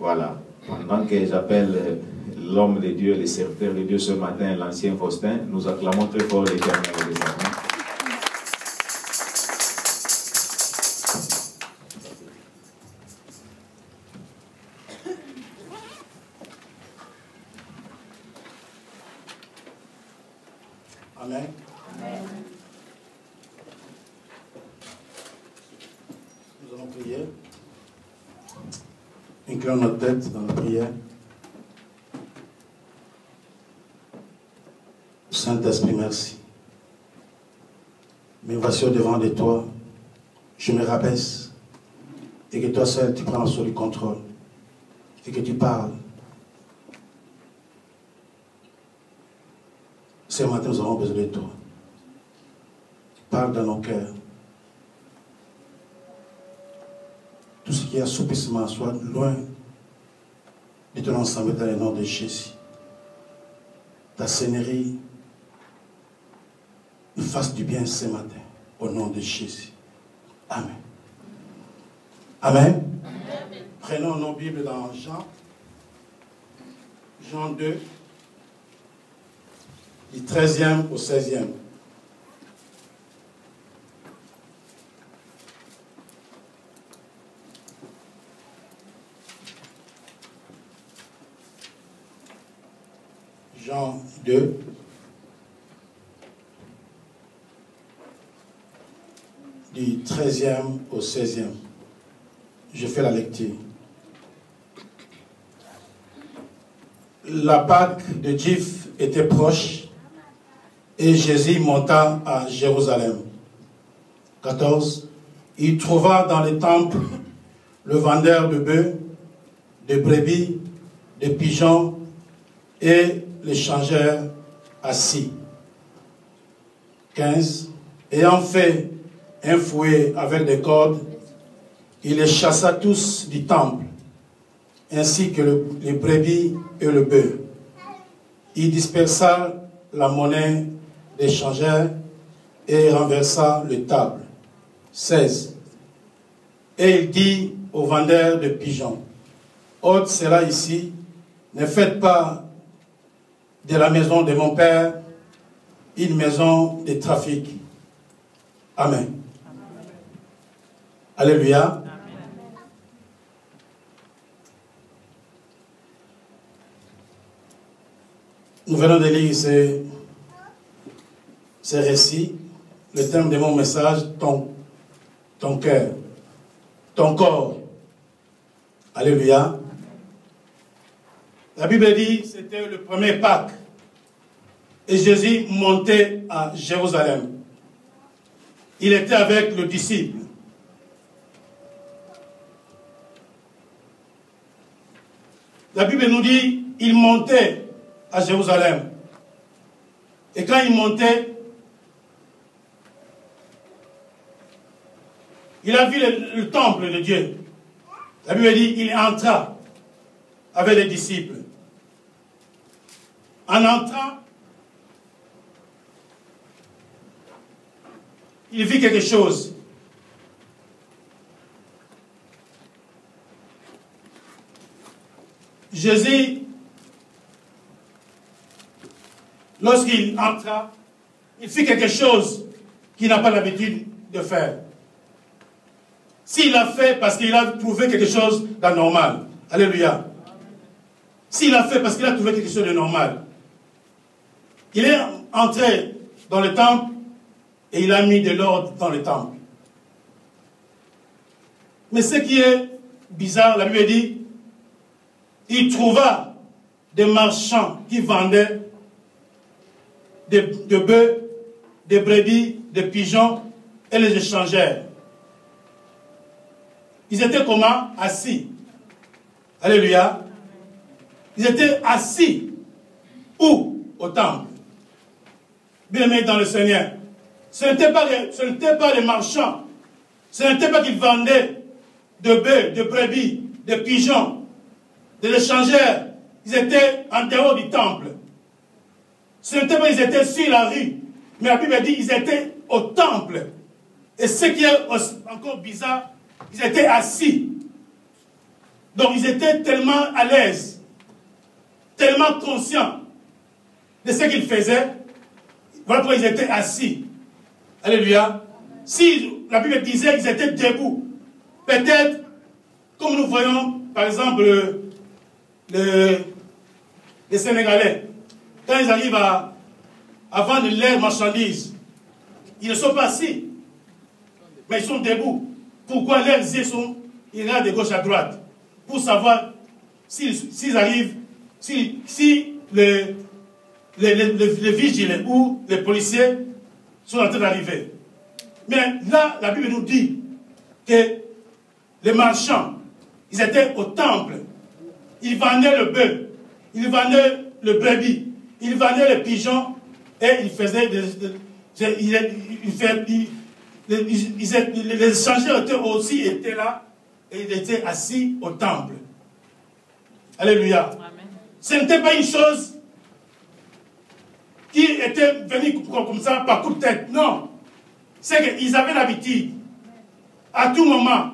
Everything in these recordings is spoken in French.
Voilà. Pendant que j'appelle l'homme de Dieu, le serviteur de Dieu ce matin, l'ancien Faustin, nous acclamons très fort l'Éternel des armées. Amen. Amen. Nous allons prier. Inclinons notre tête dans la prière. Saint-Esprit, merci. Mais voici au-devant de toi, je me rabaisse et que toi seul, tu prends absolu contrôle et que tu parles. Ce matin, nous avons besoin de toi. Parle dans nos cœurs. Tout ce qui est assoupissement soit loin de ton ensemble dans le nom de Jésus. Ta seigneurie nous fasse du bien ce matin, au nom de Jésus. Amen. Amen. Amen. Prenons nos Bibles dans Jean 2, du 13e au 16e. Jean 2, du 13e au 16e. Je fais la lecture. La Pâque de Juifs était proche et Jésus monta à Jérusalem. 14. Il trouva dans le temple le vendeur de bœufs, de brebis, de pigeons et les changeurs assis. 15. Ayant fait un fouet avec des cordes, il les chassa tous du temple, ainsi que les brebis et le bœuf. Il dispersa la monnaie des changeurs et renversa les tables. 16. Et il dit aux vendeurs de pigeons, ôte cela ici, ne faites pas de la maison de mon père une maison de trafic. Amen. Amen. Alléluia. Amen. Nous venons de lire ces récits. Le thème de mon message, ton cœur, ton corps. Alléluia. La Bible dit, c'était le premier Pâques. Et Jésus montait à Jérusalem. Il était avec le disciple. La Bible nous dit, il montait à Jérusalem. Et quand il montait, il a vu le temple de Dieu. La Bible dit, il entra avec les disciples. En entrant, il vit quelque chose. Jésus, lorsqu'il entra, il fit quelque chose qu'il n'a pas l'habitude de faire. S'il l'a fait parce qu'il a trouvé quelque chose d'anormal. Alléluia. S'il l'a fait parce qu'il a trouvé quelque chose de normal. Il est entré dans le temple et il a mis de l'ordre dans le temple. Mais ce qui est bizarre, la Bible dit, il trouva des marchands qui vendaient des bœufs, des brebis, des pigeons et les échangèrent. Ils étaient comment? Assis. Alléluia. Ils étaient assis. Où? Au temple. Bien-aimés dans le Seigneur. Ce n'était pas les marchands. Ce n'était pas qu'ils vendaient de bœufs, de brebis, de pigeons, de l'échangeur. Ils étaient en dehors du temple. Ce n'était pas qu'ils étaient sur la rue. Mais la Bible dit qu'ils étaient au temple. Et ce qui est encore bizarre, ils étaient assis. Donc ils étaient tellement à l'aise, tellement conscients de ce qu'ils faisaient. Voilà pourquoi ils étaient assis. Alléluia. Si la Bible disait qu'ils étaient debout, peut-être, comme nous voyons, par exemple, les Sénégalais, quand ils arrivent à vendre leurs marchandises, ils ne sont pas assis, mais ils sont debout. Pourquoi leurs yeux ils regardent de gauche à droite, pour savoir s'ils arrivent, si les vigiles ou les policiers sont en train d'arriver. Mais là, la Bible nous dit que les marchands, ils étaient au temple, ils vendaient le bœuf, ils vendaient le brebis, ils vendaient les pigeons et ils faisaient les échangeurs aussi étaient là et ils étaient assis au temple. Alléluia. Amen. Ce n'était pas une chose qui était venue comme ça par coup de tête. Non. C'est qu'ils avaient l'habitude, à tout moment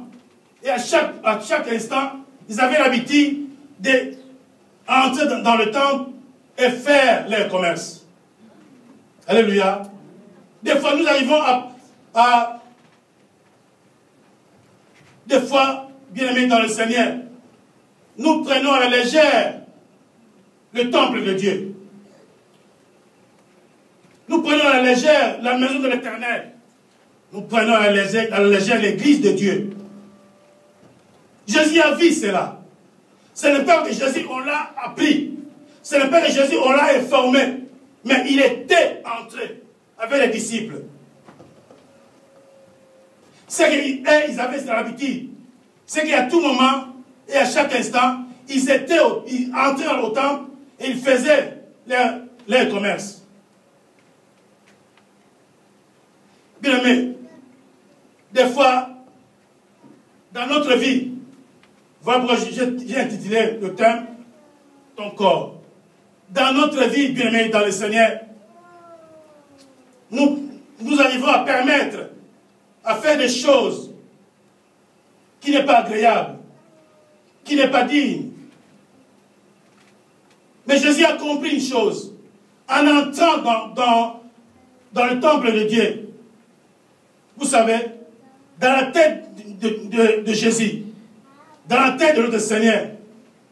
et à chaque instant, ils avaient l'habitude d'entrer dans le temple et faire leur commerce. Alléluia. Des fois, nous arrivons des fois, bien aimés dans le Seigneur, nous prenons à la légère le temple de Dieu. Nous prenons à la légère la maison de l'Éternel. Nous prenons à la légère l'église de Dieu. Jésus a vu cela. Ce n'est pas que Jésus, on l'a appris. Ce n'est pas que Jésus, on l'a informé. Mais il était entré avec les disciples. C'est qu'ils avaient cette habitude. C'est qu'à tout moment et à chaque instant, ils entraient au temple et ils faisaient leur commerce. Bien aimé, des fois, dans notre vie, voilà pourquoi j'ai intitulé le thème « Ton corps ». Dans notre vie, bien aimé, dans le Seigneur, nous arrivons à permettre, à faire des choses qui n'est pas agréable, qui n'est pas digne. Mais Jésus a compris une chose. En entrant dans le temple de Dieu, vous savez, dans la tête de Jésus, dans la tête de notre Seigneur,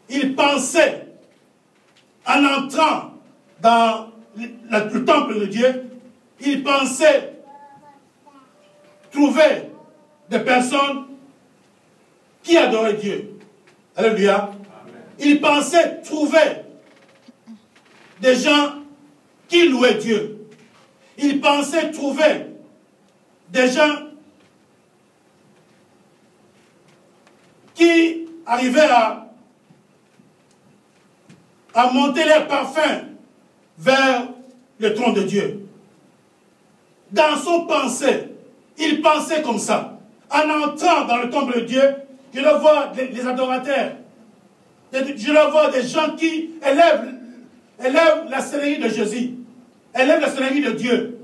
il pensait, en entrant dans le temple de Dieu, il pensait trouver des personnes qui adoraient Dieu. Alléluia. Amen. Il pensait trouver des gens qui louaient Dieu. Il pensait trouver des gens qui arrivaient à monter leur parfum vers le trône de Dieu. Dans son pensée, il pensait comme ça. En entrant dans le temple de Dieu, je le vois les adorateurs. Je le vois des gens qui élèvent la Seigneurie de Jésus. Élèvent la Seigneurie de Dieu.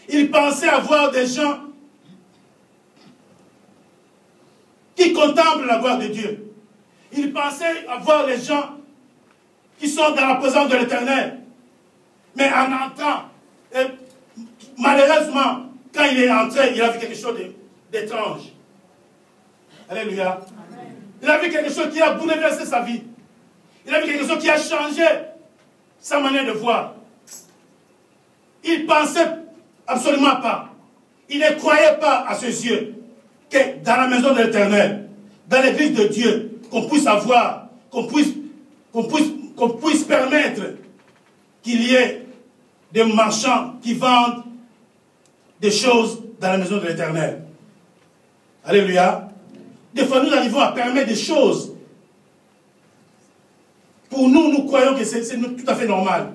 Il pensait avoir des gens qui contemplent la gloire de Dieu. Il pensait avoir des gens qui sont dans la présence de l'Éternel. Mais en entrant, malheureusement, quand il est entré, il a vu quelque chose d'étrange. Alléluia. Amen. Il a vu quelque chose qui a bouleversé sa vie. Il a vu quelque chose qui a changé sa manière de voir. Il pensait absolument pas. Il ne croyait pas à ses yeux que dans la maison de l'Éternel, dans l'église de Dieu, qu'on puisse avoir, qu'on puisse permettre qu'il y ait des marchands qui vendent des choses dans la maison de l'Éternel. Alléluia. Des fois, nous arrivons à permettre des choses. Pour nous, nous croyons que c'est tout à fait normal.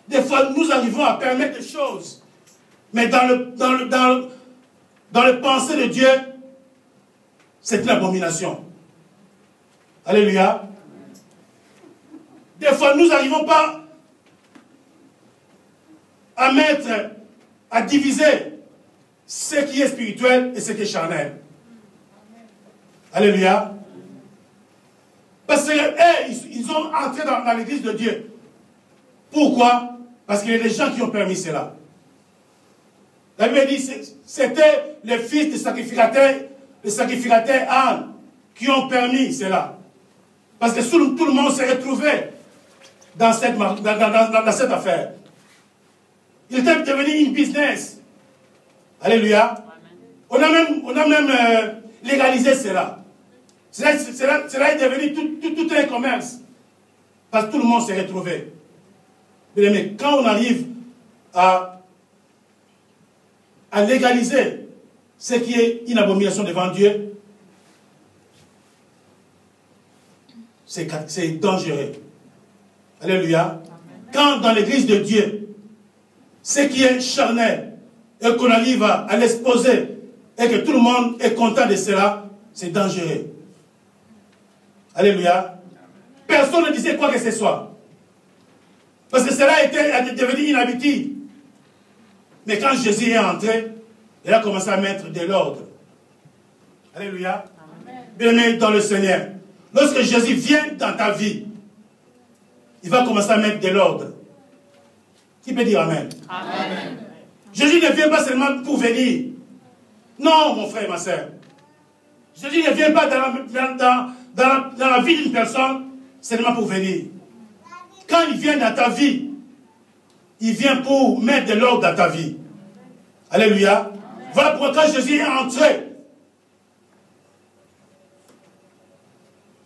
Des fois, nous arrivons à permettre des choses. Mais dans le pensée de Dieu, c'est une abomination. Alléluia. Des fois, nous n'arrivons pas à diviser ce qui est spirituel et ce qui est charnel. Alléluia. Parce qu'ils ont entré dans l'église de Dieu. Pourquoi? Parce qu'il y a des gens qui ont permis cela. La Bible dit que c'était les fils des sacrificateurs Anne qui ont permis cela. Parce que tout le monde s'est retrouvé dans cette affaire. Il était devenu une business. Alléluia. On a même légalisé cela. Cela est devenu tout un commerce. Parce que tout le monde s'est retrouvé. Mais quand on arrive à légaliser ce qui est une abomination devant Dieu, c'est dangereux. Alléluia. Amen. Quand dans l'église de Dieu, ce qui est charnel, et qu'on arrive à l'exposer, et que tout le monde est content de cela, c'est dangereux. Alléluia. Personne ne disait quoi que ce soit. Parce que cela a devenu une habitude. Mais quand Jésus est entré, il a commencé à mettre de l'ordre. Alléluia. Bien-aimé dans le Seigneur. Lorsque Jésus vient dans ta vie, il va commencer à mettre de l'ordre. Qui peut dire Amen? Amen. Jésus ne vient pas seulement pour venir. Non, mon frère et ma soeur. Jésus ne vient pas dans la vie d'une personne seulement pour venir. Quand il vient dans ta vie, il vient pour mettre de l'ordre dans ta vie. Alléluia. Amen. Voilà pourquoi quand Jésus est entré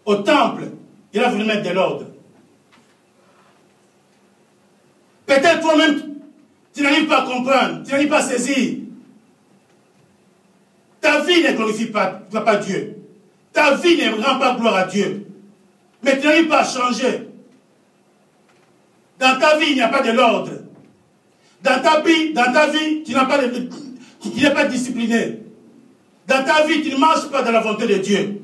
au temple, il a voulu mettre de l'ordre. Peut-être toi-même, tu n'arrives pas à comprendre, tu n'arrives pas à saisir. Ta vie ne glorifie pas Dieu. Ta vie ne rend pas gloire à Dieu. Mais tu n'arrives pas à changer. Dans ta vie, il n'y a pas de l'ordre. Dans ta vie, tu n'es pas discipliné. Dans ta vie, tu ne marches pas dans la volonté de Dieu.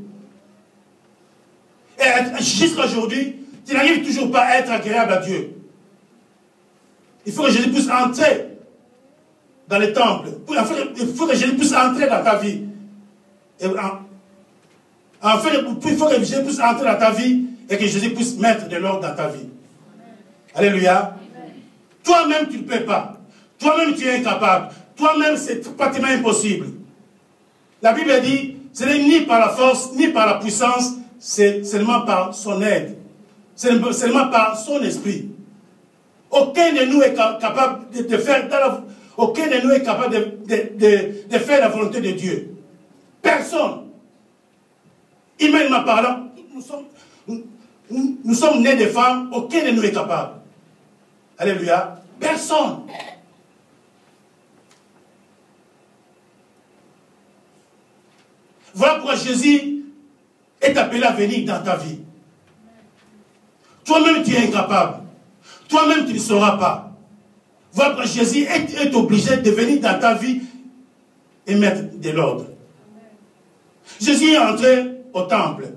Et jusqu'à aujourd'hui, tu n'arrives toujours pas à être agréable à Dieu. Il faut que Jésus puisse entrer dans le temple. Il faut que Jésus puisse entrer dans ta vie. Il faut que Jésus puisse entrer dans ta vie et que Jésus puisse mettre de l'ordre dans ta vie. Alléluia. Toi-même, tu ne peux pas. Toi-même, tu es incapable. Toi-même, c'est pratiquement impossible. La Bible dit, ce n'est ni par la force, ni par la puissance, c'est seulement par son aide. C'est seulement par son esprit. Aucun de nous est capable de faire de faire la volonté de Dieu. Personne. Humainement parlant, nous sommes nés de femmes, aucun de nous est capable. Alléluia. Personne. Voilà pourquoi Jésus est appelé à venir dans ta vie. Toi-même, tu es incapable. Toi-même, tu ne sauras pas. Voilà pourquoi Jésus est obligé de venir dans ta vie et mettre de l'ordre. Jésus est entré au temple.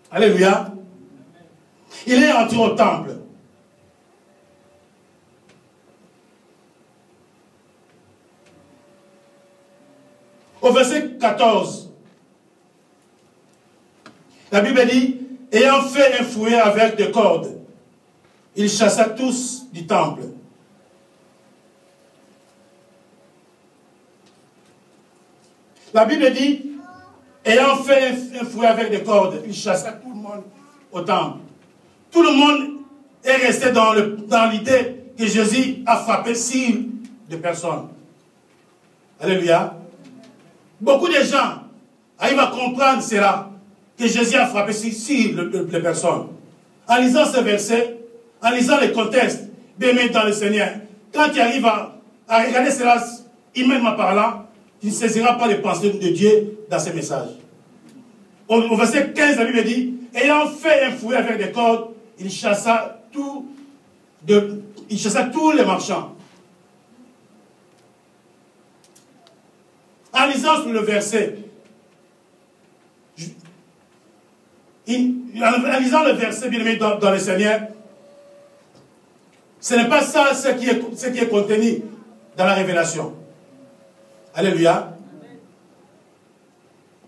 Alléluia. Il est entré au temple. Au verset 14, la Bible dit, ayant fait un fouet avec des cordes, il chassa tous du temple. La Bible dit, ayant fait un fouet avec des cordes, il chassa tout le monde au temple. Tout le monde est resté dans l'idée que Jésus a frappé sur des personnes. Alléluia. Beaucoup de gens arrivent à comprendre cela, que Jésus a frappé sur les personnes. En lisant ce verset, en lisant les contextes, bien dans le Seigneur, quand tu arrives à regarder cela, humainement parlant, tu ne saisiras pas les pensées de Dieu dans ces messages. Au verset 15, la Bible dit, ayant fait un fouet avec des cordes, il chassa tous les marchands. En lisant sur le verset, en lisant le verset bien aimé dans le Seigneur, ce n'est pas ça ce qui est contenu dans la révélation. Alléluia.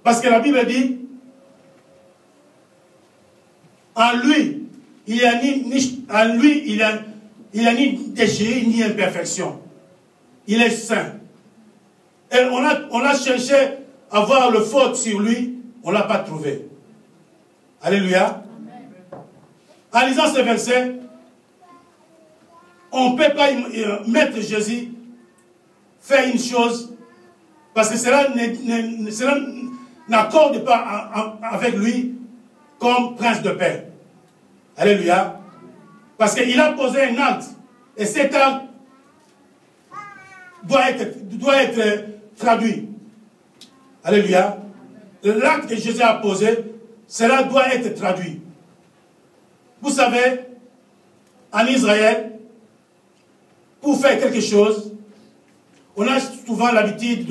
Parce que la Bible dit, En lui, il n'y a ni déchet, ni imperfection. Il est saint. Et on a cherché à voir le faute sur lui, on ne l'a pas trouvé. Alléluia. En lisant ce verset, on ne peut pas mettre Jésus faire une chose parce que cela n'accorde pas avec lui comme prince de paix. Alléluia. Parce qu'il a posé un acte et cet acte doit être traduit. Alléluia. L'acte que Jésus a posé, cela doit être traduit. Vous savez, en Israël, pour faire quelque chose, on a souvent l'habitude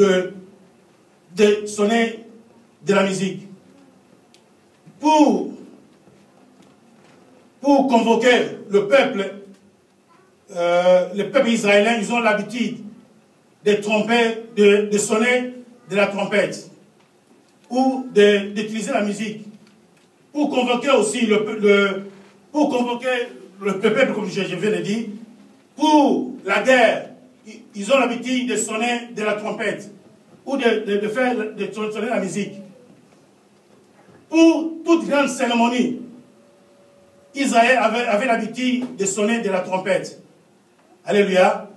de sonner de la musique. Pour convoquer le peuple israélien, ils ont l'habitude de sonner de la trompette ou d'utiliser la musique. Pour convoquer aussi le peuple, comme je viens de dire, pour la guerre, ils ont l'habitude de sonner de la trompette ou de sonner la musique. Pour toute grande cérémonie, Israël avait l'habitude de sonner de la trompette. Alléluia.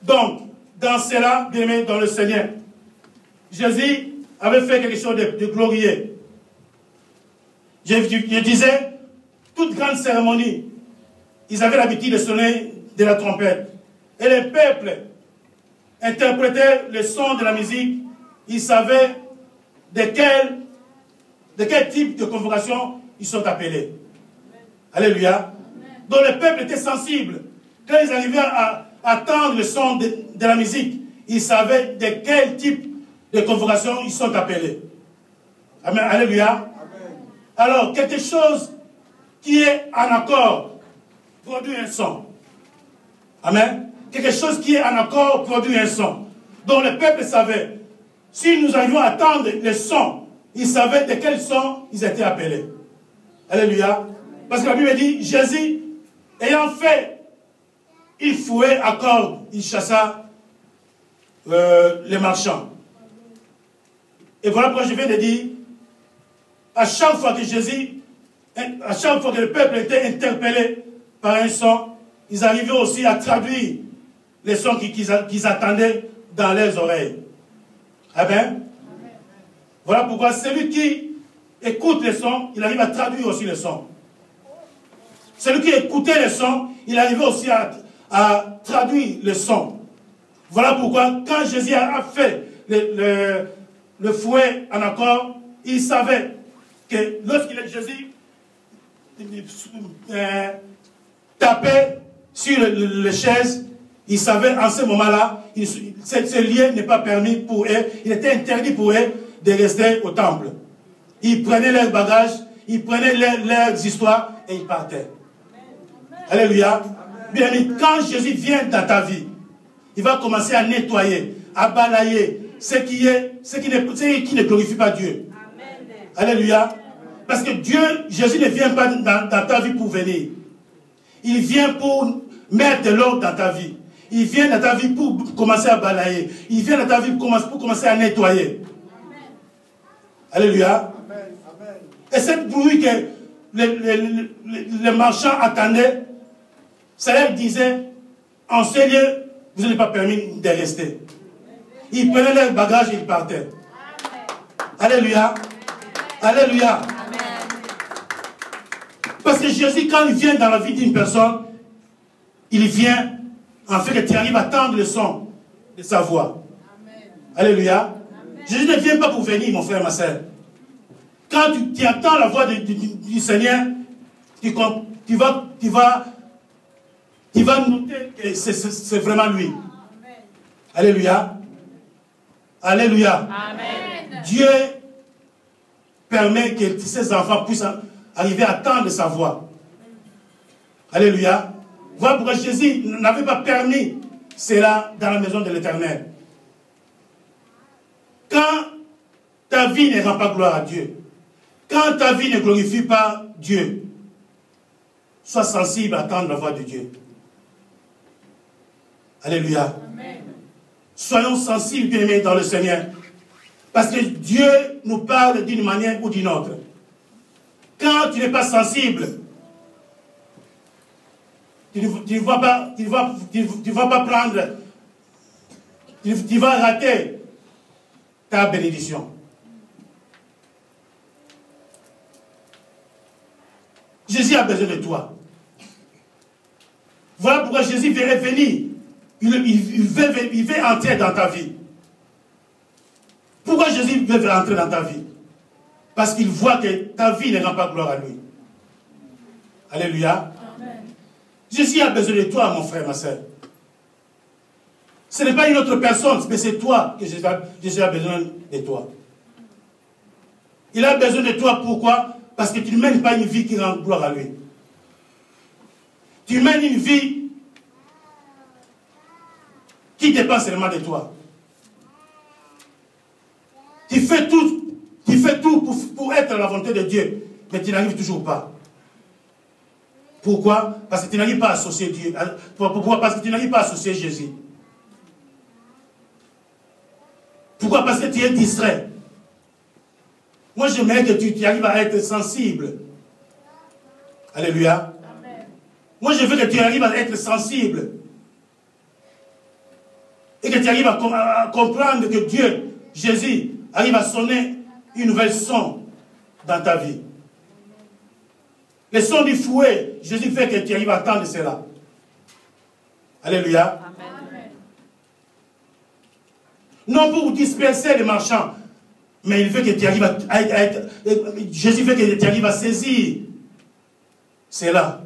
Donc, dans cela, bien aimé dans le Seigneur, Jésus avait fait quelque chose de glorieux. Je disais, toute grande cérémonie, ils avaient l'habitude de sonner de la trompette. Et les peuples interprétaient le son de la musique. Ils savaient de quel type de convocation ils sont appelés. Alléluia. Donc le peuple était sensible. Quand ils arrivaient à entendre le son de la musique, ils savaient de quel type de convocation ils sont appelés. Amen. Alléluia. Amen. Alors, quelque chose qui est en accord produit un son. Amen. Quelque chose qui est en accord produit un son. Donc le peuple savait, si nous arrivons à attendre le son, ils savaient de quel son ils étaient appelés. Alléluia. Parce que la Bible dit, Jésus, ayant fait, il fouet à corde, il chassa les marchands. Et voilà pourquoi je viens de dire, à chaque fois que le peuple était interpellé par un son, ils arrivaient aussi à traduire les sons qu'ils attendaient dans leurs oreilles. Amen. Voilà pourquoi celui qui écoute les sons, il arrive à traduire aussi les sons. Celui qui écoutait les sons, il arrivait aussi à traduire les sons. Voilà pourquoi quand Jésus a fait le fouet en accord, il savait que lorsqu'il est Jésus tapait sur les chaises, il savait en ce moment-là, ce lien n'est pas permis pour eux, il était interdit pour eux de rester au temple. Ils prenaient leurs bagages, ils prenaient leurs histoires et ils partaient. Alléluia. Bien aimé, quand Jésus vient dans ta vie, il va commencer à nettoyer, à balayer ce qui ne glorifie pas Dieu. Alléluia. Parce que Jésus ne vient pas dans ta vie pour venir. Il vient pour mettre de l'ordre dans ta vie. Il vient dans ta vie pour commencer à balayer. Il vient dans ta vie pour commencer à nettoyer. Alléluia. Et cette bruit que les marchands attendaient, ça leur disait, en ce lieu, vous n'avez pas permis de rester. Ils prenaient leurs bagages et ils partaient. Alléluia. Alléluia. Parce que Jésus, quand il vient dans la vie d'une personne, il vient en fait que tu arrives à entendre le son de sa voix. Alléluia. Jésus ne vient pas pour venir, mon frère, ma soeur. Quand tu entends la voix du Seigneur, tu vas noter que c'est vraiment lui. Alléluia. Alléluia. Amen. Dieu permet que ses enfants puissent arriver à entendre sa voix. Alléluia. Voilà pourquoi Jésus n'avait pas permis cela dans la maison de l'Éternel. Quand ta vie ne rend pas gloire à Dieu, Quand ta vie ne glorifie pas Dieu, sois sensible à entendre la voix de Dieu. Alléluia. Amen. Soyons sensibles, bien-aimés, dans le Seigneur. Parce que Dieu nous parle d'une manière ou d'une autre. Quand tu n'es pas sensible, tu ne vas pas prendre, tu vas rater ta bénédiction. Jésus a besoin de toi. Voilà pourquoi Jésus veut venir. Il veut entrer dans ta vie. Pourquoi Jésus veut entrer dans ta vie? Parce qu'il voit que ta vie ne rend pas gloire à lui. Alléluia. Amen. Jésus a besoin de toi, mon frère, ma soeur. Ce n'est pas une autre personne, mais c'est toi que Jésus a besoin de toi. Il a besoin de toi, pourquoi? Parce que tu ne mènes pas une vie qui rend gloire à lui. Tu mènes une vie qui dépend seulement de toi. Tu fais tout pour être à la volonté de Dieu, mais tu n'arrives toujours pas. Pourquoi? Parce que tu n'arrives pas à associer Dieu. Pourquoi? Parce que tu n'arrives pas à associer Jésus. Pourquoi? Parce que tu es distrait. Moi, j'aimerais que tu arrives à être sensible. Alléluia. Amen. Moi, je veux que tu arrives à être sensible. Et que tu arrives à comprendre que Dieu, Jésus, arrive à sonner une nouvelle son dans ta vie. Le son du fouet, Jésus fait que tu arrives à entendre cela. Alléluia. Amen. Non pour disperser les marchands, mais il veut que tu arrives à être... Jésus veut que tu arrives à saisir cela.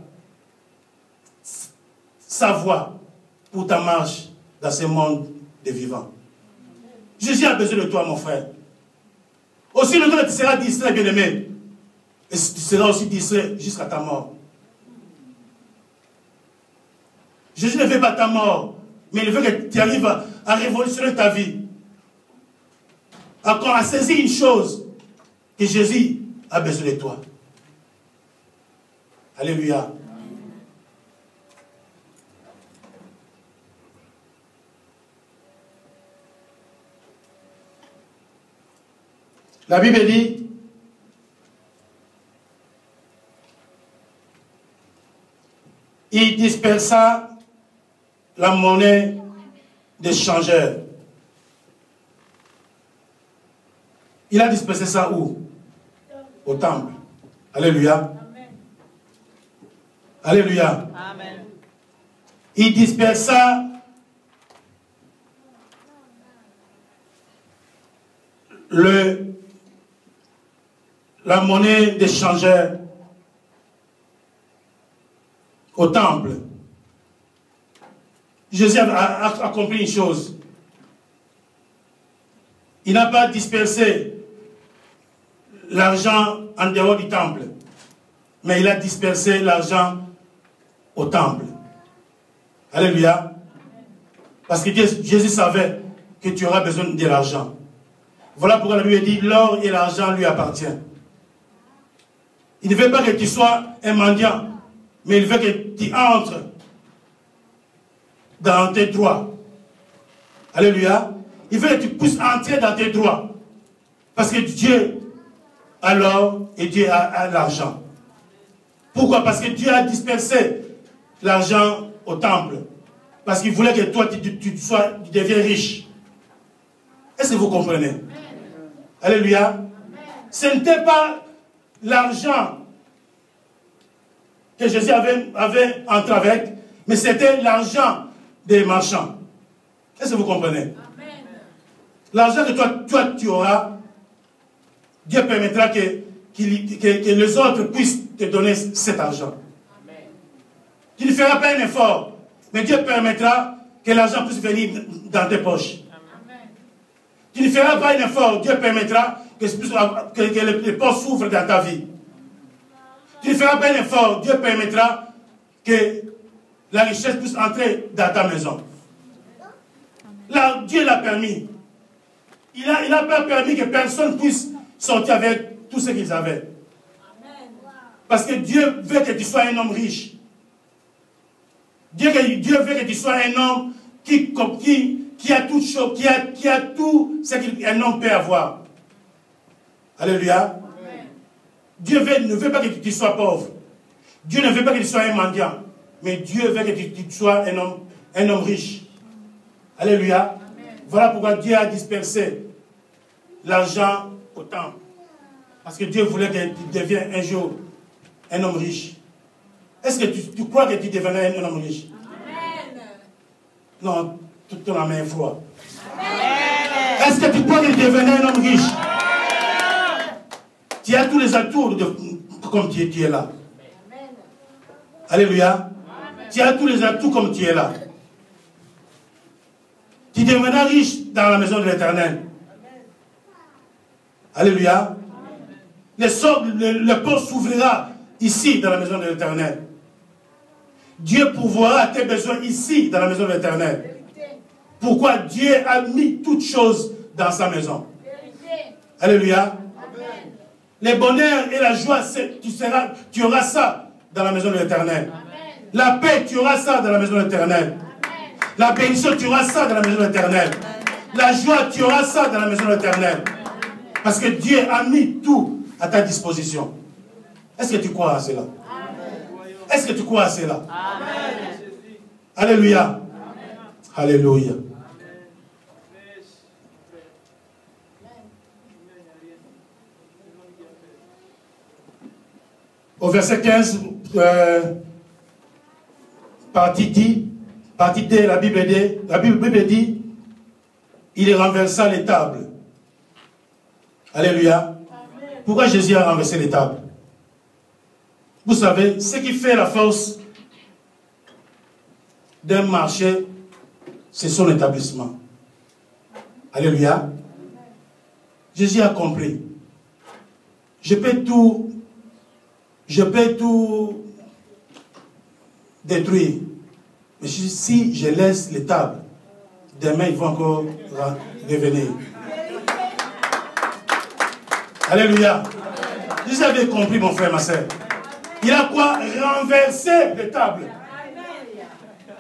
Sa voix pour ta marche dans ce monde des vivants. Jésus a besoin de toi, mon frère. Aussi longtemps que tu seras distrait, bien-aimé, et tu seras aussi distrait jusqu'à ta mort. Jésus ne veut pas ta mort, mais il veut que tu arrives à révolutionner ta vie. À saisir une chose, que Jésus a besoin de toi. Alléluia. La Bible dit, il dispersa la monnaie des changeurs. Il a dispersé ça où? Au temple. Alléluia. Amen. Alléluia. Amen. Il dispersa la monnaie des changeurs au temple. Jésus a accompli une chose. Il n'a pas dispersé l'argent en dehors du temple, mais il a dispersé l'argent au temple. Alléluia. Parce que Jésus savait que tu auras besoin de l'argent. Voilà pourquoi la Bible dit, l'or et l'argent lui appartiennent. Il ne veut pas que tu sois un mendiant, mais il veut que tu entres dans tes droits. Alléluia. Il veut que tu puisses entrer dans tes droits. Parce que Dieu a l'or et Dieu a l'argent. Pourquoi? Parce que Dieu a dispersé l'argent au temple. Parce qu'il voulait que toi, tu deviens riche. Est-ce que vous comprenez? Amen. Alléluia. Amen. Ce n'était pas l'argent que Jésus avait entré avec, mais c'était l'argent des marchands. Est-ce que vous comprenez? L'argent que toi tu auras, Dieu permettra que les autres puissent te donner cet argent. Amen. Tu ne feras pas un effort, mais Dieu permettra que l'argent puisse venir dans tes poches. Amen. Tu ne feras pas un effort, Dieu permettra que les poches s'ouvrent dans ta vie. Tu ne feras pas un effort, Dieu permettra que la richesse puisse entrer dans ta maison. Là, Dieu l'a permis. Il n'a pas permis que personne puisse sortir avec tout ce qu'ils avaient. Parce que Dieu veut que tu sois un homme riche. Dieu veut que tu sois un homme qui a toute chose, qui a tout ce qu'un homme peut avoir. Alléluia. Amen. Dieu ne veut pas que tu sois pauvre. Dieu ne veut pas que tu sois un mendiant. Mais Dieu veut que tu sois un homme riche. Alléluia. Amen. Voilà pourquoi Dieu a dispersé l'argent au temple. Parce que Dieu voulait que tu deviennes un jour un homme riche. Est-ce que tu crois que tu deviendrais un homme riche? Amen. Non, toute la main est froide. Est-ce que tu crois que tu deviendrais un homme riche? Amen. Tu as tous les atours comme tu es là. Amen. Alléluia. Amen. Tu as tous les atouts comme tu es là. Tu deviendras riche dans la maison de l'Éternel. Alléluia. Le port s'ouvrira ici dans la maison de l'Éternel. Dieu pourvoira à tes besoins ici dans la maison de l'Éternel. Pourquoi Dieu a mis toutes choses dans sa maison. Alléluia. Amen. Les bonheurs et la joie, tu auras ça dans la maison de l'Éternel. La paix, tu auras ça dans la maison de l'Éternel. La bénédiction, tu auras ça dans la maison de l'Éternel. La joie, tu auras ça dans la maison de l'Éternel. Parce que Dieu a mis tout à ta disposition. Est-ce que tu crois à cela? Est-ce que tu crois à cela? Amen. Alléluia. Amen. Alléluia. Au verset 15, partie D, la Bible dit, il renversa les tables. Alléluia. Amen. Pourquoi Jésus a renversé les tables? Vous savez, ce qui fait la force d'un marché, c'est son établissement. Alléluia. Jésus a compris. Je peux tout détruire. Mais si je laisse les tables, demain ils vont encore revenir. Alléluia. Vous avez compris, mon frère, ma soeur. Il a quoi? Renversé les tables.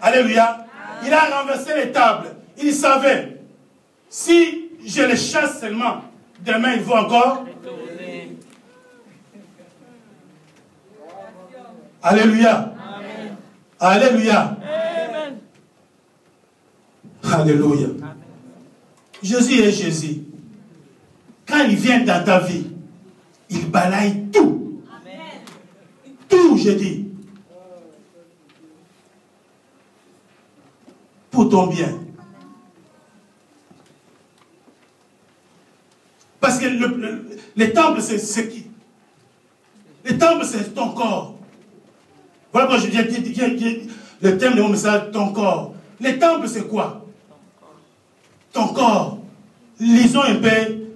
Alléluia. Il a renversé les tables. Il savait, si je les chasse seulement, demain ils vont encore. Alléluia. Amen. Alléluia. Amen. Alléluia. Amen. Jésus est Jésus. Quand il vient dans ta vie, il balaye tout. Amen. Tout, je dis. Pour ton bien. Parce que le temple, c'est qui? Le temple, c'est ton corps. Voilà pourquoi je dis le thème de mon message, ton corps. Le temple, c'est quoi? Ton corps. Lisons un peu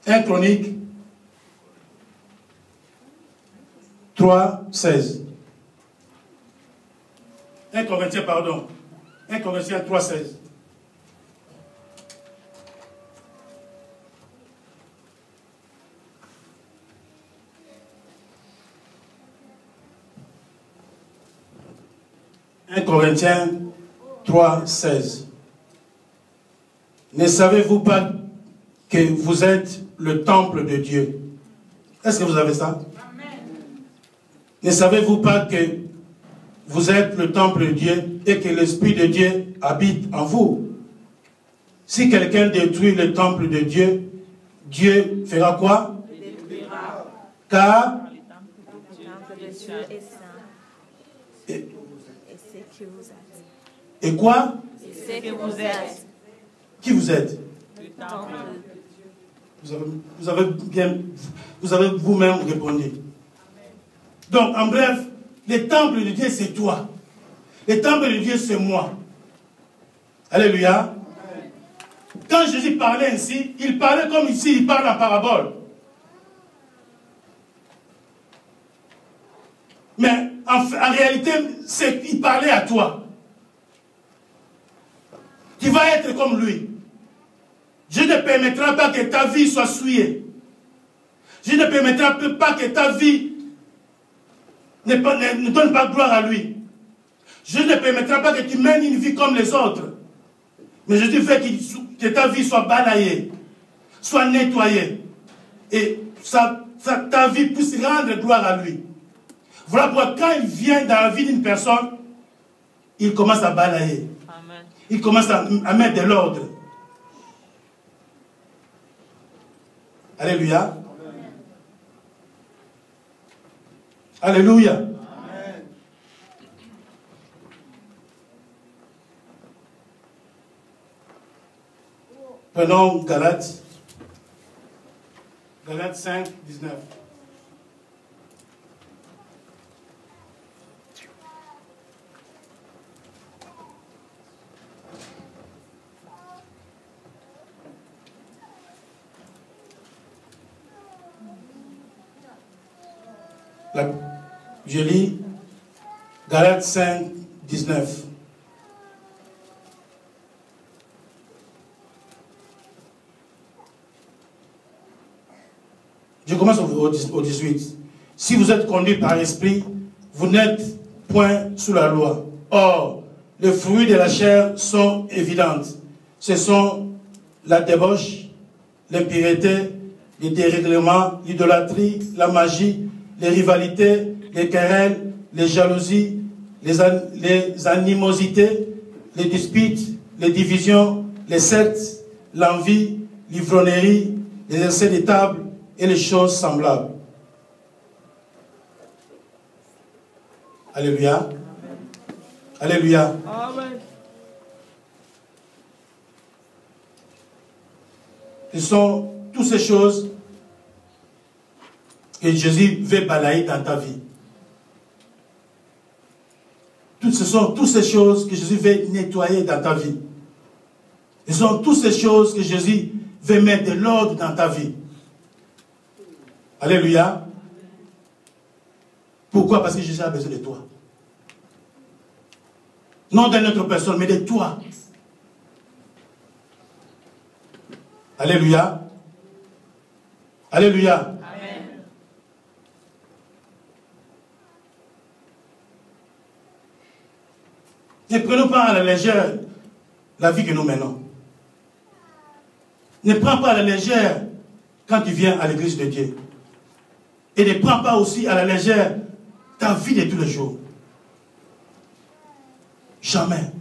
1 Chronique 3, 16. 1 Corinthiens, pardon. 1 Corinthiens 3, 16. Corinthiens 3, 16. Ne savez-vous pas que vous êtes le temple de Dieu? Est-ce que vous avez ça? Amen. Ne savez-vous pas que vous êtes le temple de Dieu et que l'Esprit de Dieu habite en vous? Si quelqu'un détruit le temple de Dieu, Dieu fera quoi? Car le temple de Dieu est saint. Et ce que vous êtes. Et quoi? Ce que vous êtes. Qui vous êtes? Le temple. Vous avez vous-même répondu. Donc, en bref, le temple de Dieu, c'est toi. Le temple de Dieu, c'est moi. Alléluia. Quand Jésus parlait ainsi, il parlait comme ici, il parle en parabole. Mais en réalité, il parlait à toi. Tu vas être comme lui. Je ne permettrai pas que ta vie soit souillée. Jésus ne permettra pas que ta vie ne donne pas gloire à lui. Jésus ne permettra pas que tu mènes une vie comme les autres. Mais Jésus fait que ta vie soit balayée, soit nettoyée. Et ta vie puisse rendre gloire à lui. Voilà pourquoi quand il vient dans la vie d'une personne, il commence à balayer. Amen. Il commence à mettre de l'ordre. Alléluia. Amen. Alléluia. Amen. Prenons Galates. Galates 5, 19. Je lis Galates 5, 19. Je commence au 18. Si vous êtes conduit par l'esprit, vous n'êtes point sous la loi. Or, les fruits de la chair sont évidentes. Ce sont la débauche, l'impureté, les dérèglements, l'idolâtrie, la magie, les rivalités, les querelles, les jalousies, les animosités, les disputes, les divisions, les sectes, l'envie, l'ivrognerie, les excès de table et les choses semblables. Alléluia. Amen. Alléluia. Amen. Ce sont toutes ces choses que Jésus veut balayer dans ta vie. Ce sont toutes ces choses que Jésus veut nettoyer dans ta vie. Ce sont toutes ces choses que Jésus veut mettre de l'ordre dans ta vie. Alléluia. Pourquoi? Parce que Jésus a besoin de toi. Non d'une autre personne, mais de toi. Alléluia. Alléluia. Amen. Ne prenons pas à la légère la vie que nous menons. Ne prends pas à la légère quand tu viens à l'église de Dieu. Et ne prends pas aussi à la légère ta vie de tous les jours. Jamais.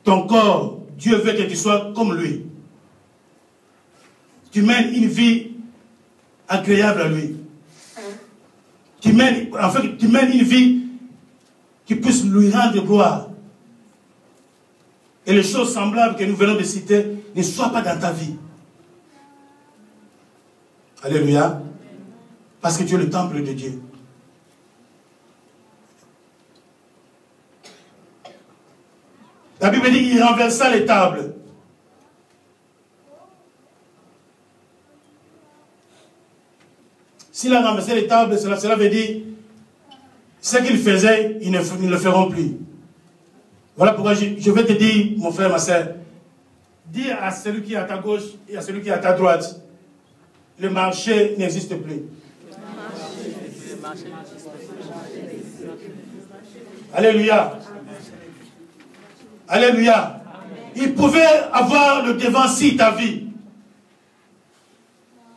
Ton corps, Dieu veut que tu sois comme lui. Tu mènes une vie agréable à lui. Tu mènes une vie qui puisse lui rendre gloire. Et les choses semblables que nous venons de citer ne soient pas dans ta vie. Alléluia. Parce que tu es le temple de Dieu. La Bible dit qu'il renversa les tables. S'il a renversé les tables, cela veut dire ce qu'il faisait, ils ne le feront plus. Voilà pourquoi je vais te dire, mon frère, ma soeur, dis à celui qui est à ta gauche et à celui qui est à ta droite, le marché n'existe plus. Alléluia. Alléluia. Il pouvait avoir le devancier ta vie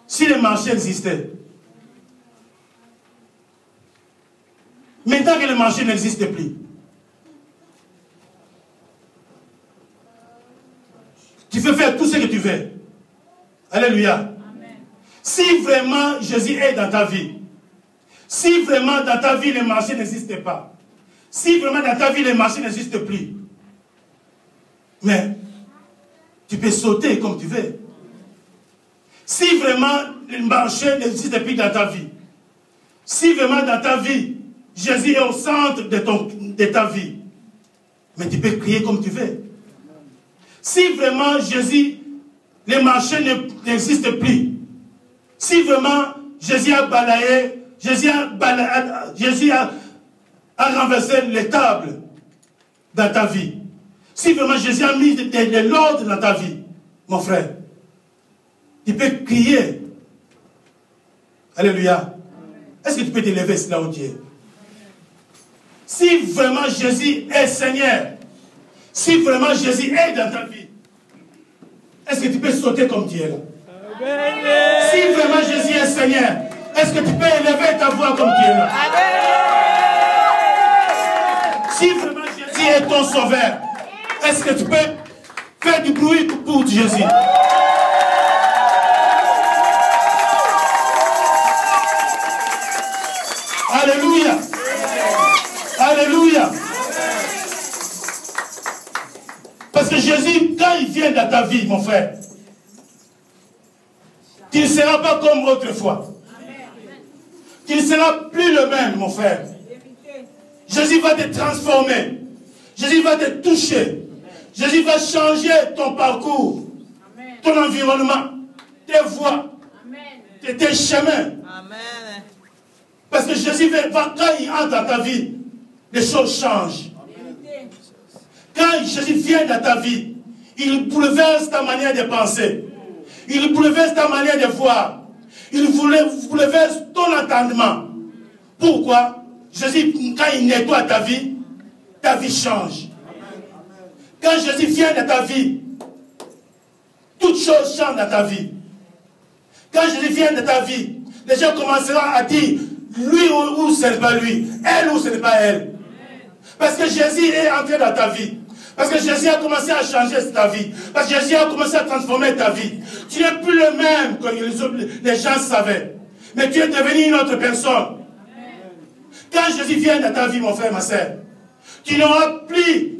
si le marché existait. Maintenant que le marché n'existe plus, tu peux faire tout ce que tu veux. Alléluia. Amen. Si vraiment Jésus est dans ta vie, si vraiment dans ta vie le marché n'existe pas, si vraiment dans ta vie le marché n'existe plus, mais tu peux sauter comme tu veux. Si vraiment le marché n'existe plus dans ta vie, si vraiment dans ta vie, Jésus est au centre de ta vie, mais tu peux crier comme tu veux. Si vraiment Jésus, le marché n'existe plus, si vraiment Jésus a balayé, Jésus a renversé les tables, dans ta vie, si vraiment Jésus a mis de l'ordre dans ta vie, mon frère, tu peux crier. Alléluia. Est-ce que tu peux te lever là où tu es? Si vraiment Jésus est Seigneur, si vraiment Jésus est dans ta vie, est-ce que tu peux sauter comme tu es là? Si vraiment Jésus est Seigneur, est-ce que tu peux élever ta voix comme tu es là? Si vraiment Jésus est ton sauveur, est-ce que tu peux faire du bruit pour Jésus? Alléluia. Alléluia. Parce que Jésus, quand il vient dans ta vie, mon frère, tu ne seras pas comme autrefois. Tu ne seras plus le même, mon frère. Jésus va te transformer. Jésus va te toucher. Jésus va changer ton parcours, ton environnement, tes voies, tes chemins. Parce que Jésus va, quand il entre dans ta vie, les choses changent. Quand Jésus vient dans ta vie, il bouleverse ta manière de penser. Il bouleverse ta manière de voir. Il bouleverse ton entendement. Pourquoi? Jésus, quand il nettoie ta vie change. Quand Jésus vient dans ta vie, toutes choses changent dans ta vie. Quand Jésus vient dans ta vie, les gens commenceront à dire, lui ou ce n'est pas lui, elle ou ce n'est pas elle. Parce que Jésus est entré dans ta vie. Parce que Jésus a commencé à changer ta vie. Parce que Jésus a commencé à transformer ta vie. Tu n'es plus le même que les gens savaient. Mais tu es devenu une autre personne. Quand Jésus vient dans ta vie, mon frère, ma soeur, tu n'auras plus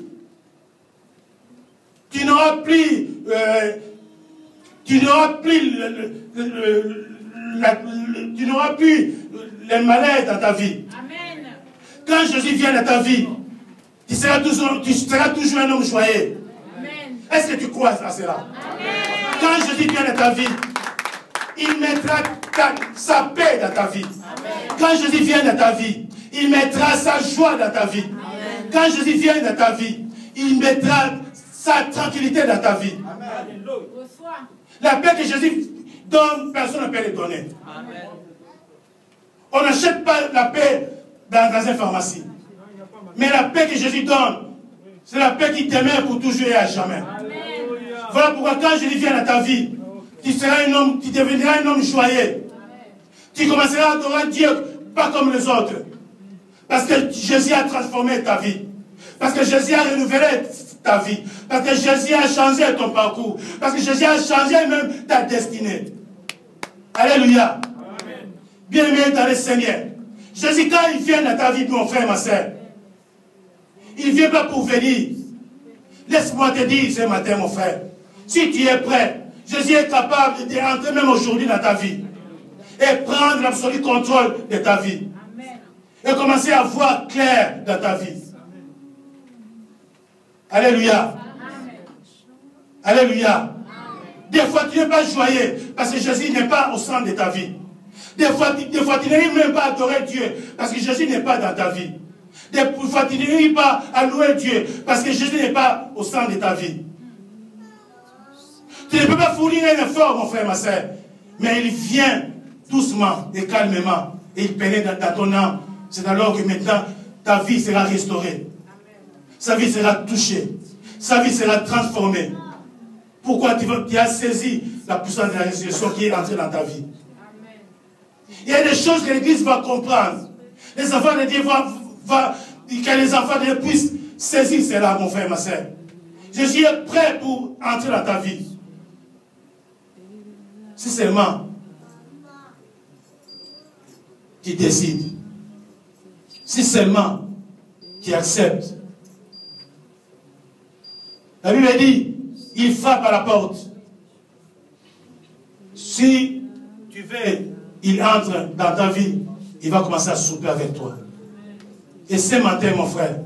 les malaises dans ta vie. Amen. Quand Jésus vient dans ta vie, tu seras toujours un homme joyeux. Est-ce que tu crois à cela? Amen. Quand Jésus vient dans ta vie, il mettra sa paix dans ta vie. Amen. Quand Jésus vient dans ta vie, il mettra sa joie dans ta vie. Amen. Quand Jésus vient dans ta vie, il mettra sa tranquillité dans ta vie. Amen. La paix que Jésus donne, personne ne peut les donner. Amen. On n'achète pas la paix dans une pharmacie. Mais la paix que Jésus donne, c'est la paix qui t'aime pour toujours et à jamais. Amen. Voilà pourquoi quand Jésus vient dans ta vie, tu deviendras un homme joyeux. Amen. Tu commenceras à adorer Dieu pas comme les autres. Parce que Jésus a transformé ta vie. Parce que Jésus a renouvelé ta vie. Parce que Jésus a changé ton parcours. Parce que Jésus a changé même ta destinée. Alléluia. Bien-aimé dans le Seigneur. Jésus, quand il vient dans ta vie, mon frère, ma soeur, il ne vient pas pour venir. Laisse-moi te dire ce matin, mon frère, si tu es prêt, Jésus est capable d'entrer même aujourd'hui dans ta vie et prendre l'absolu contrôle de ta vie. Amen. Et commencer à voir clair dans ta vie. Alléluia. Amen. Alléluia. Amen. Des fois, tu n'es pas joyeux parce que Jésus n'est pas au centre de ta vie. Des fois, tu n'arrives même pas à adorer Dieu parce que Jésus n'est pas dans ta vie. Des fois, tu n'arrives pas à louer Dieu parce que Jésus n'est pas au centre de ta vie. Tu ne peux pas fournir un effort, mon frère, ma soeur, mais il vient doucement et calmement et il pénètre dans ton âme. C'est alors que maintenant, ta vie sera restaurée. Sa vie sera touchée. Sa vie sera transformée. Pourquoi tu as saisi la puissance de la résurrection qui est entrée dans ta vie? Il y a des choses que l'Église va comprendre. Les enfants de Dieu que les enfants de Dieu puissent saisir cela, mon frère, ma soeur. Je suis prêt pour entrer dans ta vie. Si seulement tu décides. Si seulement tu acceptes. La Bible dit, il frappe à la porte. Si tu veux, il entre dans ta vie, il va commencer à souper avec toi. Et ce matin, mon frère,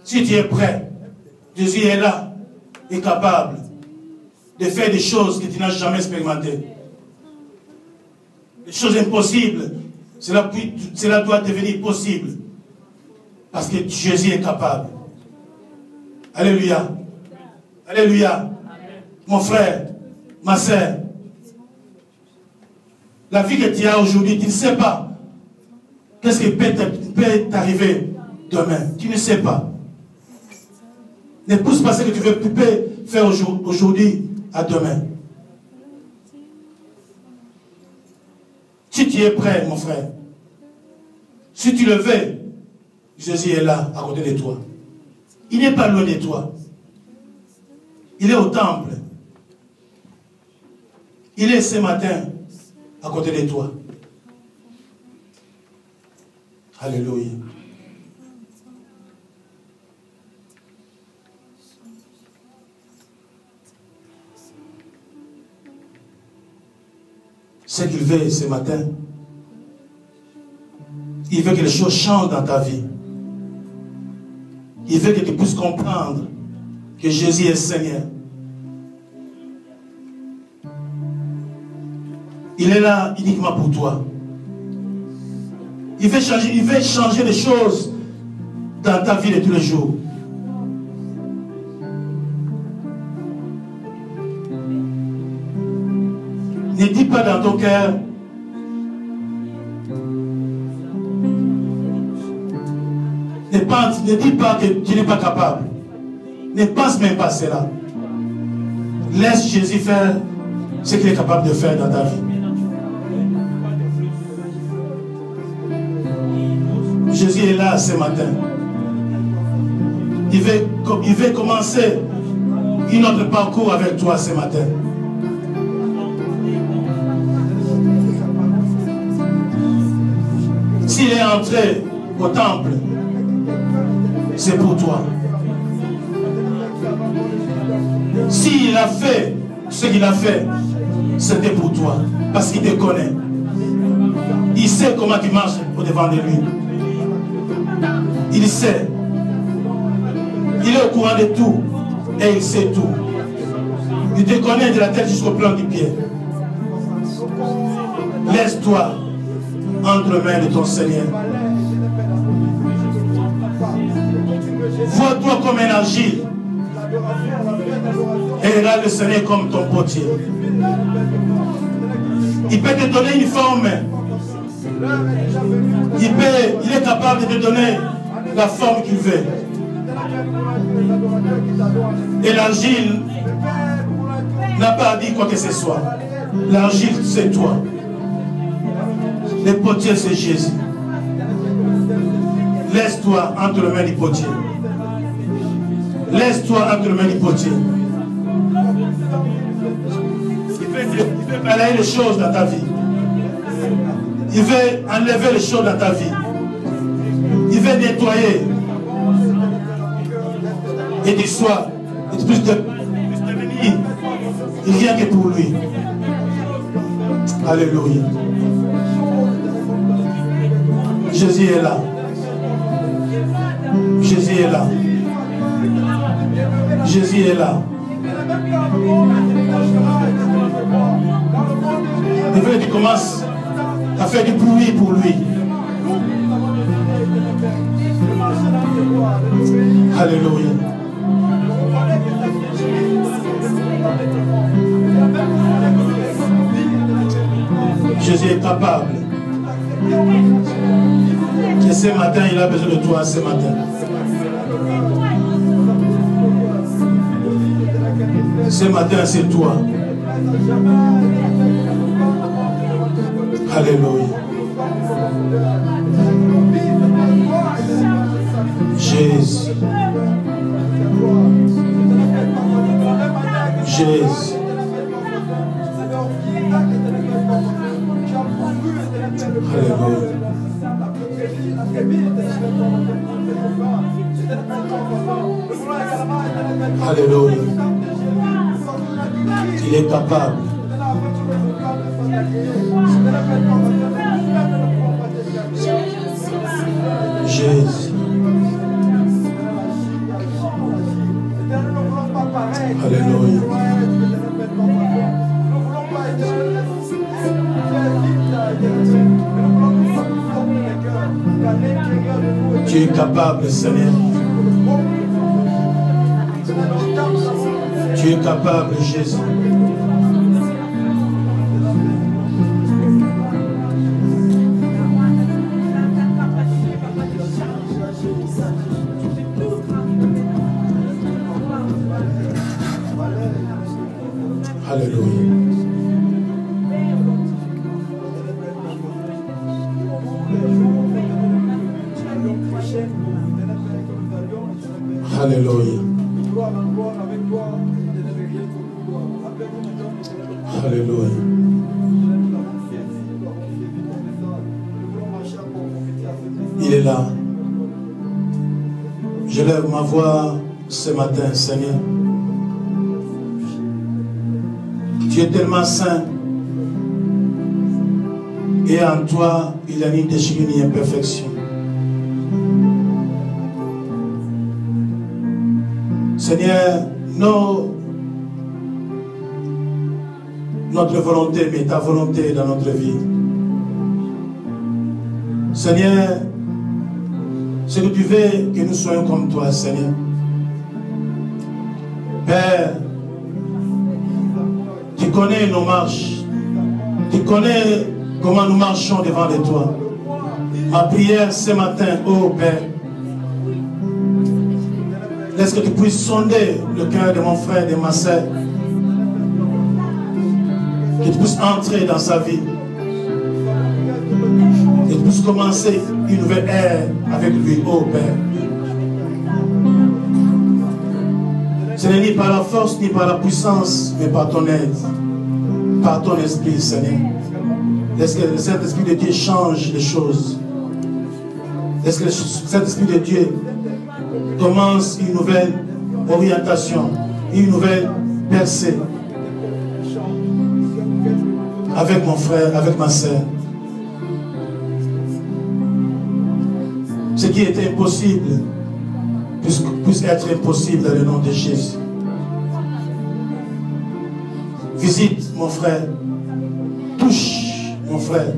si tu es prêt, Jésus est là, est capable de faire des choses que tu n'as jamais expérimentées. Des choses impossibles, cela doit devenir possible. Parce que Jésus est capable. Alléluia. Alléluia. Mon frère, ma sœur, la vie que tu as aujourd'hui, tu ne sais pas qu'est-ce qui peut t'arriver demain. Tu ne sais pas. Ne pousse pas ce que tu peux faire aujourd'hui à demain. Si tu es prêt, mon frère, si tu le veux, Jésus est là, à côté de toi. Il n'est pas loin de toi. Il est au temple. Il est ce matin à côté de toi. Alléluia. Ce qu'il veut ce matin, il veut que les choses changent dans ta vie. Il veut que tu puisses comprendre que Jésus est Seigneur. Il est là uniquement pour toi. Il veut changer les choses dans ta vie de tous les jours. Ne dis pas dans ton cœur, ne dis pas que tu n'es pas capable. Ne pense même pas cela. Laisse Jésus faire ce qu'il est capable de faire dans ta vie. Jésus est là ce matin. Il veut commencer un autre parcours avec toi ce matin. S'il est entré au temple, c'est pour toi. S'il a fait ce qu'il a fait, c'était pour toi. Parce qu'il te connaît. Il sait comment tu marches au-devant de lui. Il sait. Il est au courant de tout. Et il sait tout. Il te connaît de la tête jusqu'au plan du pied. Laisse-toi entre les mains de ton Seigneur. Vois-toi comme un argile. Et regarde le Seigneur comme ton potier. Il peut te donner une forme. Il est capable de te donner la forme qu'il veut. Et l'argile n'a pas à dire quoi que ce soit. L'argile, c'est toi. Le potier, c'est Jésus. Laisse-toi entre les mains du potier. Laisse-toi entre les mains du potier. Il veut balayer les choses dans ta vie. Il veut enlever les choses dans ta vie. Il veut nettoyer. Et du soir, et tu puisses devenir rien que pour lui. Alléluia. Jésus est là. Jésus est là. Jésus est là. Il veut que tu commences à faire du bruit pour lui. Alléluia. Jésus est capable. Et ce matin, il a besoin de toi, ce matin. Ce matin, c'est toi. Alléluia. Jésus. Jésus. Alléluia. Alléluia. Il est capable. Jésus. Alléluia. Tu es capable, Seigneur. Tu es capable, Jésus. Alléluia. Alléluia. Alléluia. Il est là. Je lève ma voix ce matin, Seigneur. Tu es tellement saint. Et en toi, il n'y a ni déchirure ni imperfection. Seigneur, notre volonté, mais ta volonté dans notre vie. Seigneur, ce que tu veux que nous soyons comme toi, Seigneur. Père, tu connais nos marches. Tu connais comment nous marchons devant de toi. Ma prière ce matin, ô Père, laisse que tu puisses sonder le cœur de mon frère et de ma soeur. Que tu puisses entrer dans sa vie. Que tu puisses commencer une nouvelle ère avec lui, ô Père. Ce n'est ni par la force, ni par la puissance, mais par ton aide, par ton esprit, Seigneur. Laisse que le Saint-Esprit de Dieu change les choses. Laisse que le Saint-Esprit de Dieu commence une nouvelle orientation, une nouvelle percée avec mon frère, avec ma sœur. Ce qui était impossible puisse être impossible dans le nom de Jésus. Visite mon frère, touche mon frère.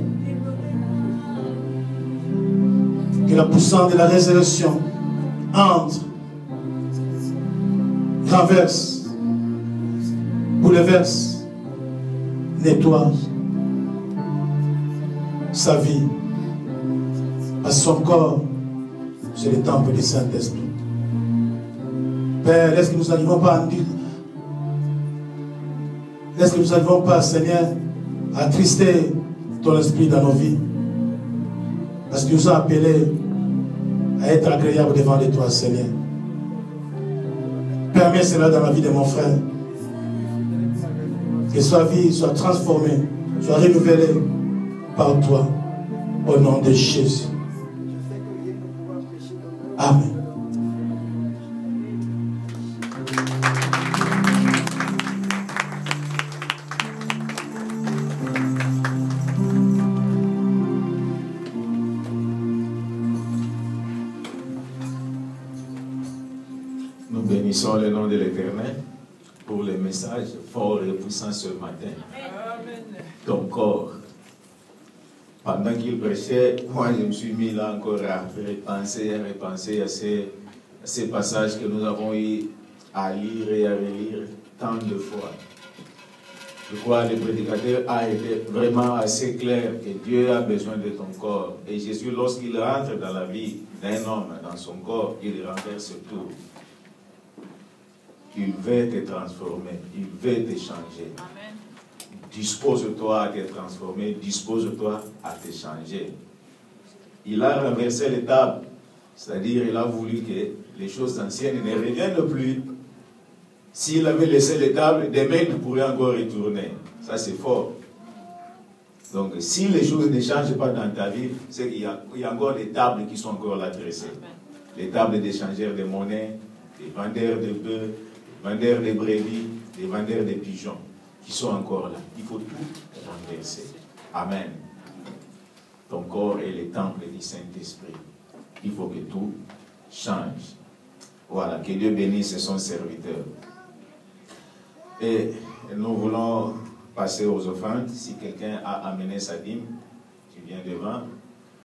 Que la puissance de la résurrection entre, traverse, bouleverse, nettoie sa vie. Parce que son corps, c'est le temple du Saint-Esprit. Père, laisse que nous n'arrivons pas à dire, laisse que nous n'arrivons pas, Seigneur, à attrister ton esprit dans nos vies. Parce que tu nous as appelés à être agréable devant de toi, Seigneur. Permets cela dans la vie de mon frère. Que sa vie soit transformée, soit renouvelée par toi, au nom de Jésus. Amen. Nous bénissons le nom de l'Éternel pour le message fort et puissant ce matin. Amen. Ton corps. Pendant qu'il prêchait, moi je me suis mis là encore à repenser à ces passages que nous avons eu à lire et à relire tant de fois. Je crois que le prédicateur a été vraiment assez clair que Dieu a besoin de ton corps. Et Jésus, lorsqu'il rentre dans la vie d'un homme, dans son corps, il renverse tout. Il veut te transformer, il veut te changer. Amen. Dispose-toi à te transformer, dispose-toi à te changer. Il a renversé les tables, c'est-à-dire il a voulu que les choses anciennes ne reviennent plus. S'il avait laissé les tables, demain il pourrait encore retourner. Ça c'est fort. Donc si les choses ne changent pas dans ta vie, c'est qu'il y a encore des tables qui sont encore là dressées. Les tables d'échangeurs de monnaie, des vendeurs de bœufs, des vendeurs de brebis, des vendeurs de pigeons, qui sont encore là. Il faut tout renverser. Amen. Ton corps est le temple du Saint-Esprit. Il faut que tout change. Voilà, que Dieu bénisse son serviteur. Et nous voulons passer aux offrandes. Si quelqu'un a amené sa dîme, tu viens devant.